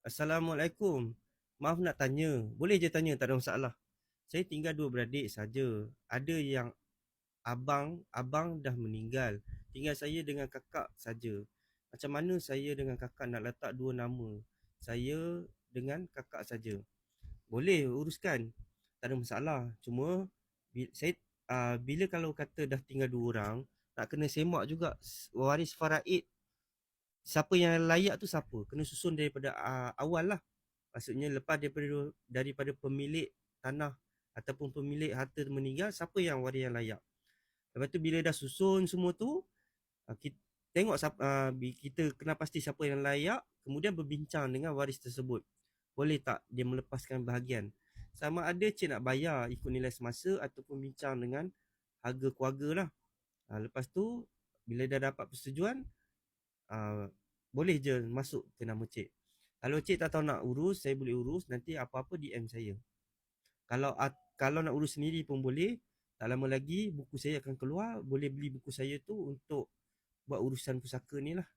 Assalamualaikum. Maaf nak tanya. Boleh je tanya, tak ada masalah. Saya tinggal dua beradik saja. Ada yang abang dah meninggal. Tinggal saya dengan kakak saja. Macam mana saya dengan kakak nak letak dua nama? Saya dengan kakak saja. Boleh uruskan. Tak ada masalah. Cuma saya bila kalau kata dah tinggal dua orang, nak kena semak juga waris faraid. Siapa yang layak tu siapa? Kena susun daripada awal lah. Maksudnya lepas daripada pemilik tanah ataupun pemilik harta meninggal, siapa yang waris yang layak. Lepas tu bila dah susun semua tu, kita tengok kita kena pasti siapa yang layak, kemudian berbincang dengan waris tersebut. Boleh tak dia melepaskan bahagian? Sama ada cik nak bayar ikut nilai semasa ataupun bincang dengan harga keluarga lah. Lepas tu bila dah dapat persetujuan, ah, boleh je masuk ke nama cik. Kalau cik tak tahu nak urus, saya boleh urus. Nanti apa-apa DM saya. Kalau nak urus sendiri pun boleh. Tak lama lagi buku saya akan keluar. Boleh beli buku saya tu untuk buat urusan pusaka ni lah.